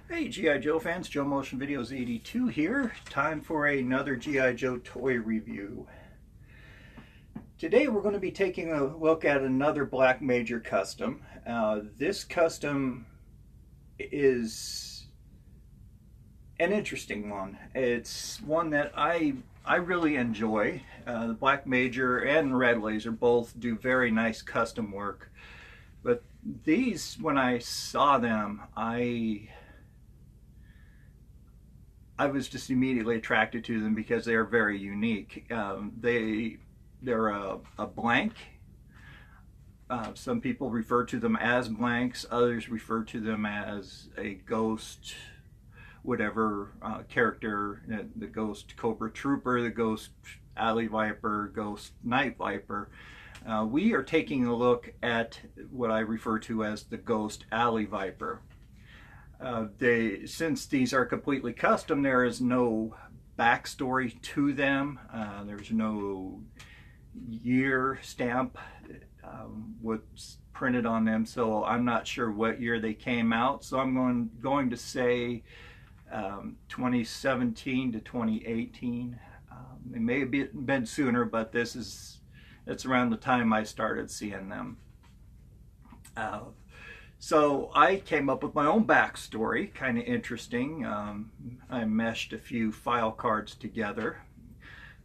Hey G.I. Joe fans, Joe Motion Videos 82 here. Time for another G.I. Joe toy review. Today we're going to be taking a look at another Black Major custom. This custom is an interesting one. It's one that I really enjoy. The Black Major and Red Laser both do very nice custom work. But these, when I saw them, I was just immediately attracted to them because they are very unique. They're a blank. Some people refer to them as blanks. Others refer to them as a ghost, whatever character. The Ghost Cobra Trooper, the Ghost Alley Viper, Ghost Night Viper. We are taking a look at what I refer to as the Ghost Alley Viper. Since these are completely custom, there is no backstory to them. There's no year stamp what's printed on them, so I'm not sure what year they came out. So I'm going to say 2017 to 2018. It may have been sooner, but it's around the time I started seeing them. So I came up with my own backstory, kind of interesting. I meshed a few file cards together.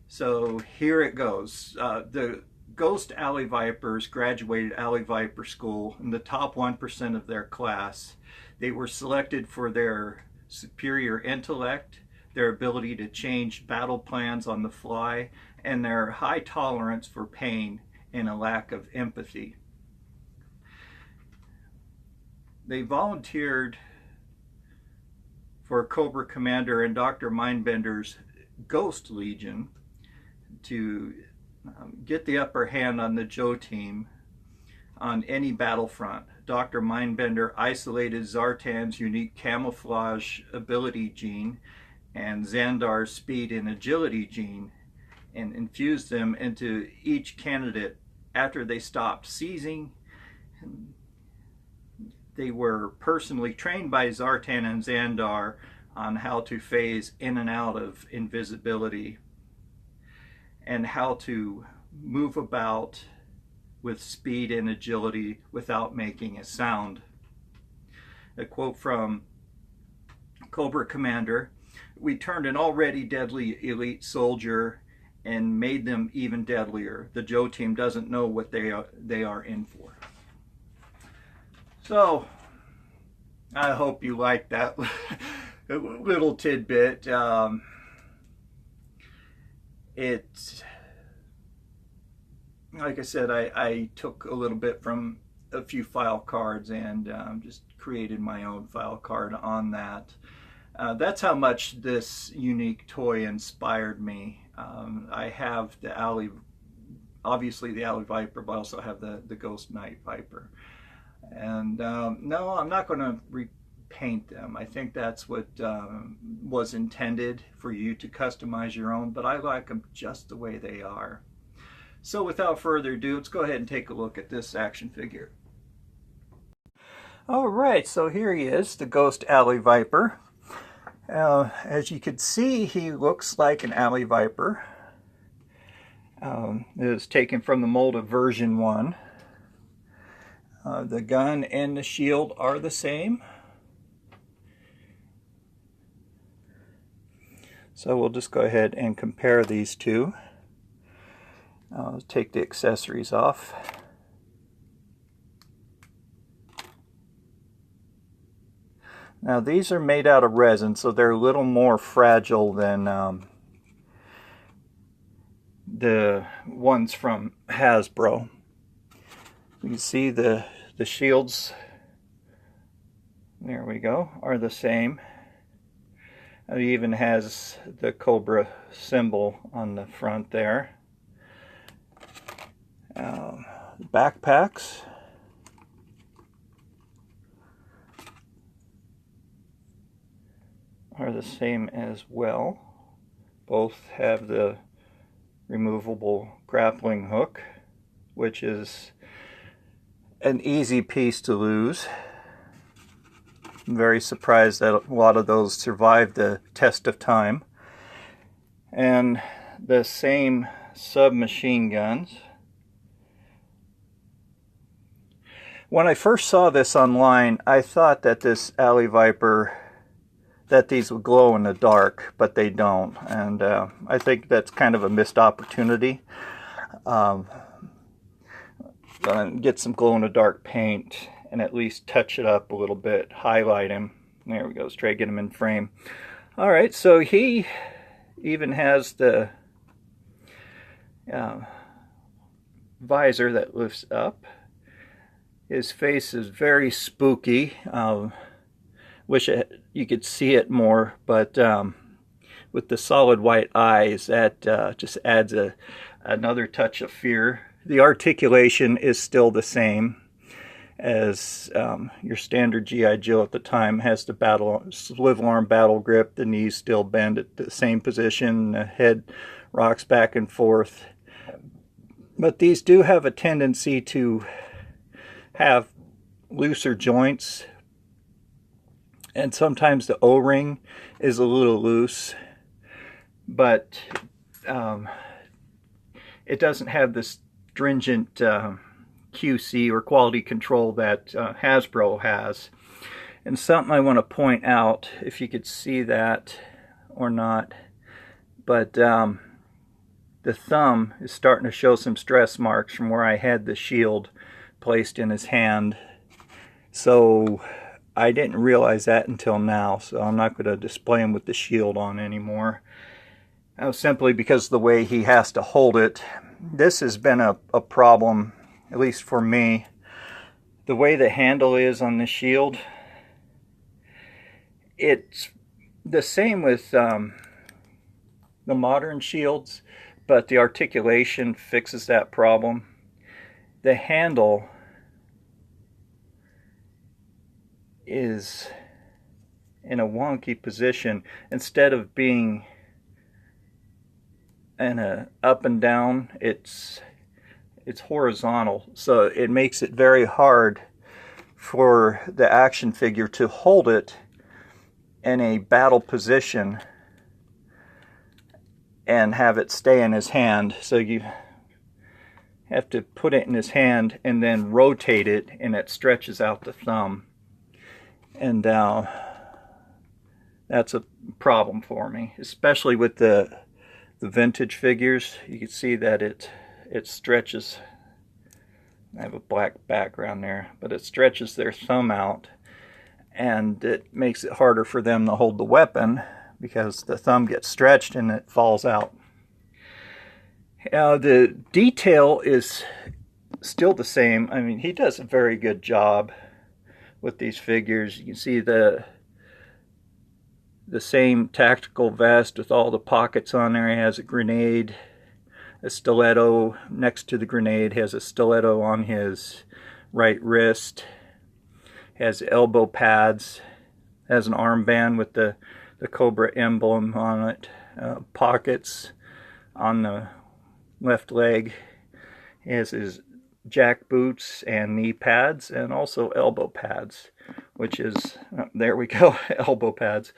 So here it goes. The Ghost Alley Vipers graduated Alley Viper School in the top 1% of their class. They were selected for their superior intellect, their ability to change battle plans on the fly, and their high tolerance for pain and a lack of empathy. They volunteered for Cobra Commander and Dr. Mindbender's Ghost Legion to get the upper hand on the Joe team on any battlefront. Dr. Mindbender isolated Zartan's unique camouflage ability gene and Xandar's speed and agility gene and infused them into each candidate after they stopped seizing. They were personally trained by Zartan and Xandar on how to phase in and out of invisibility and how to move about with speed and agility without making a sound. A quote from Cobra Commander: "We turned an already deadly elite soldier and made them even deadlier. The Joe team doesn't know what they are in for." So I hope you like that little tidbit. It's like I said, I took a little bit from a few file cards and just created my own file card on that. That's how much this unique toy inspired me. I have the Alley, obviously the Alley Viper, but I also have the Ghost Night Viper. And no, I'm not going to repaint them. I think that's what was intended, for you to customize your own, but I like them just the way they are. So without further ado, let's go ahead and take a look at this action figure. All right, so here he is, the Ghost Alley Viper. As you can see, he looks like an Alley Viper. It is taken from the mold of version 1. The gun and the shield are the same. So we'll just go ahead and compare these two. I'll take the accessories off. Now these are made out of resin, so they're a little more fragile than the ones from Hasbro. You can see the shields, there we go, are the same. It even has the Cobra symbol on the front there. Backpacks. Are the same as well. Both have the removable grappling hook, which is an easy piece to lose. I'm very surprised that a lot of those survived the test of time. And the same submachine guns. When I first saw this online, I thought that this Alley Viper, that these would glow in the dark, but they don't. And I think that's kind of a missed opportunity. Get some glow-in-the-dark paint and at least touch it up a little bit, highlight him. There we go, let's try to get him in frame. Alright, so he even has the visor that lifts up. His face is very spooky. Wish you could see it more, but with the solid white eyes, that just adds another touch of fear. The articulation is still the same as your standard G.I. Joe at the time. Has the swivel arm battle grip, the knees still bend at the same position, the head rocks back and forth. But these do have a tendency to have looser joints, and sometimes the O-ring is a little loose, but it doesn't have the stringent QC or quality control that Hasbro has. And something I want to point out, if you could see that or not, but the thumb is starting to show some stress marks from where I had the shield placed in his hand. So I didn't realize that until now, so I'm not going to display him with the shield on anymore. Simply because of the way he has to hold it. This has been a problem, at least for me. The way the handle is on the shield, it's the same with the modern shields, but the articulation fixes that problem. The handle is in a wonky position. Instead of being in a up and down, it's horizontal, so it makes it very hard for the action figure to hold it in a battle position and have it stay in his hand. So you have to put it in his hand and then rotate it, and it stretches out the thumb. And that's a problem for me, especially with the vintage figures. You can see that it stretches. I have a black background there, but it stretches their thumb out, and it makes it harder for them to hold the weapon because the thumb gets stretched and it falls out. The detail is still the same. I mean, he does a very good job with these figures. You can see the same tactical vest with all the pockets on there. He has a grenade, a stiletto next to the grenade, has a stiletto on his right wrist, has elbow pads, has an armband with the Cobra emblem on it, pockets on the left leg. He has his jack boots and knee pads, and also elbow pads, which is, there we go, elbow pads,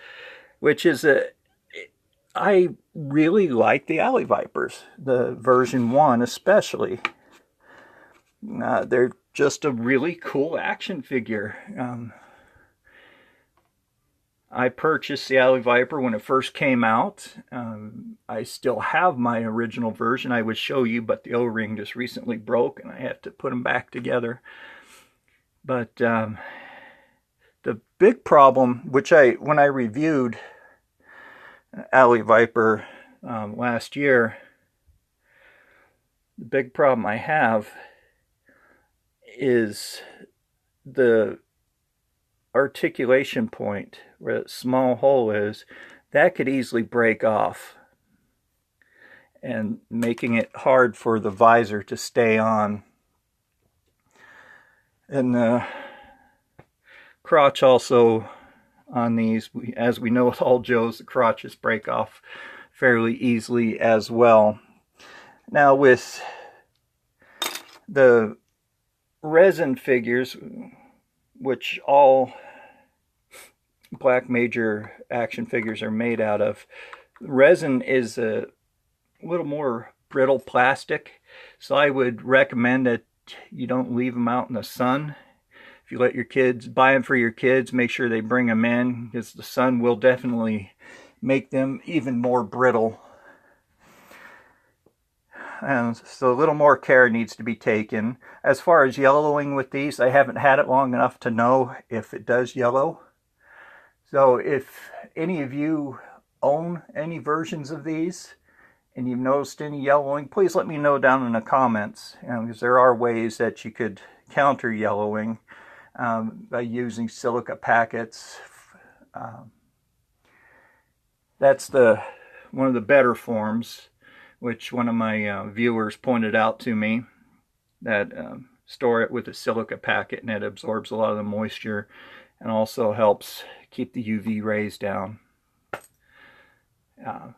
which is I really like the Alley Vipers, the version 1 especially. They're just a really cool action figure. I purchased the Alley Viper when it first came out. I still have my original version I would show you, but the O-ring just recently broke and I have to put them back together. But the big problem, which when I reviewed Alley Viper last year, the big problem I have is the articulation point where that small hole is. That could easily break off, and making it hard for the visor to stay on. And the crotch also on these, as we know with all Joes, the crotches break off fairly easily as well. Now with the resin figures, which all Black Major action figures are made out of. Resin is a little more brittle plastic, so I would recommend that you don't leave them out in the sun. If you let your kids buy them for your kids, make sure they bring them in, because the sun will definitely make them even more brittle. And so a little more care needs to be taken. As far as yellowing with these, I haven't had it long enough to know if it does yellow. So if any of you own any versions of these and you've noticed any yellowing, please let me know down in the comments, because there are ways that you could counter yellowing by using silica packets. That's one of the better forms, which one of my viewers pointed out to me, that store it with a silica packet and it absorbs a lot of the moisture and also helps keep the UV rays down.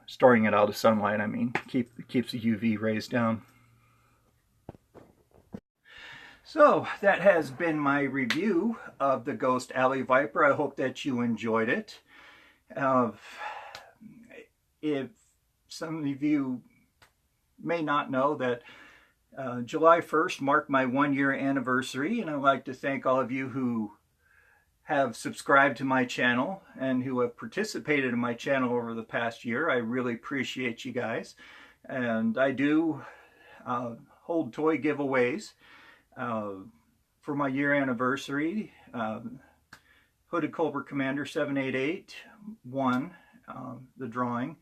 Storing it out of sunlight, I mean, keeps the UV rays down. So that has been my review of the Ghost Alley Viper. I hope that you enjoyed it. If some of you may not know that July 1st marked my 1-year anniversary, and I'd like to thank all of you who have subscribed to my channel and who have participated in my channel over the past year. I really appreciate you guys. And I do hold toy giveaways for my year anniversary. Hooded Cobra Commander 788 won the drawing.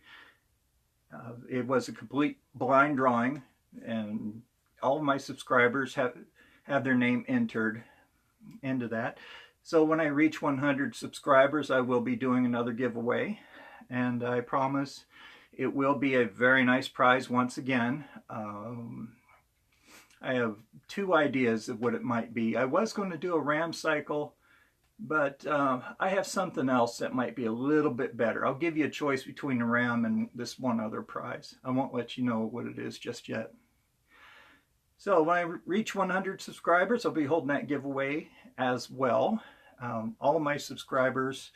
It was a complete blind drawing, and all of my subscribers have their name entered into that. So when I reach 100 subscribers, I will be doing another giveaway, and I promise it will be a very nice prize once again. I have 2 ideas of what it might be. I was going to do a RAM cycle, but I have something else that might be a little bit better. I'll give you a choice between the RAM and this one other prize. I won't let you know what it is just yet. So when I reach 100 subscribers, I'll be holding that giveaway as well. All of my subscribers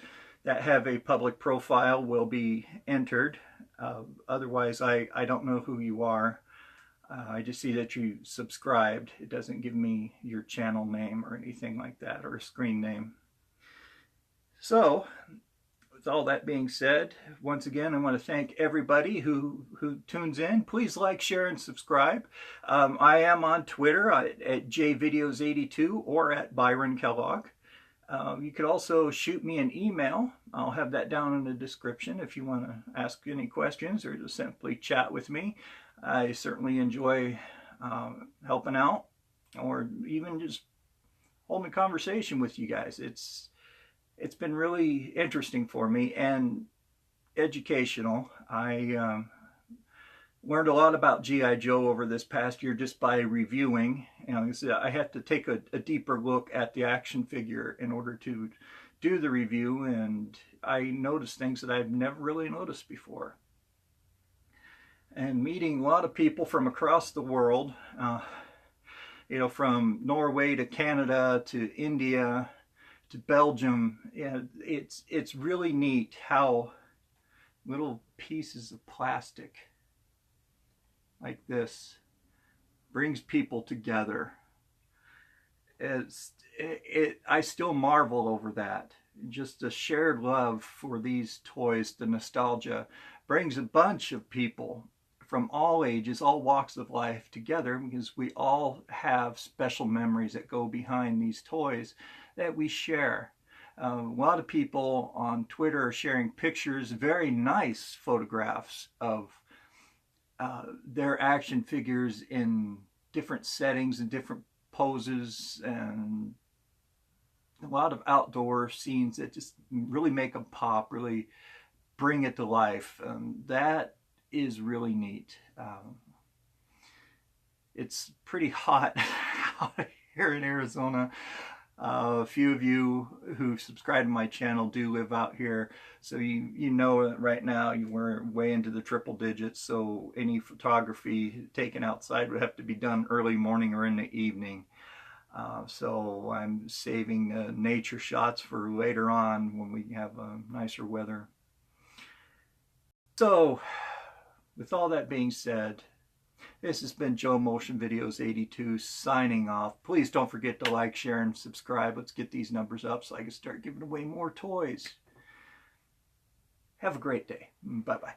that have a public profile will be entered. Otherwise, I don't know who you are. I just see that you subscribed. It doesn't give me your channel name or anything like that, or a screen name. So, with all that being said, once again, I want to thank everybody who tunes in. Please like, share, and subscribe. I am on Twitter at jvideos82 or at Byron Kellogg. You could also shoot me an email. I'll have that down in the description if you want to ask any questions or just simply chat with me. I certainly enjoy helping out, or even just holding a conversation with you guys. It's been really interesting for me and educational. I learned a lot about G.I. Joe over this past year just by reviewing. And like I said, I had to take a deeper look at the action figure in order to do the review, and I noticed things that I've never really noticed before. And meeting a lot of people from across the world, you know, from Norway to Canada to India to Belgium. Yeah, it's really neat how little pieces of plastic like this brings people together. I still marvel over that. Just a shared love for these toys, the nostalgia, brings a bunch of people from all ages, all walks of life together, because we all have special memories that go behind these toys that we share. A lot of people on Twitter are sharing pictures, very nice photographs of their action figures in different settings and different poses, and a lot of outdoor scenes that just really make them pop, really bring it to life. That is really neat. It's pretty hot out here in Arizona. A few of you who subscribe to my channel do live out here, so you know that right now we're way into the triple digits, so any photography taken outside would have to be done early morning or in the evening. So I'm saving nature shots for later on when we have nicer weather. So with all that being said, this has been Joe Motion Videos 82 signing off. Please don't forget to like, share, and subscribe. Let's get these numbers up so I can start giving away more toys. Have a great day. Bye-bye.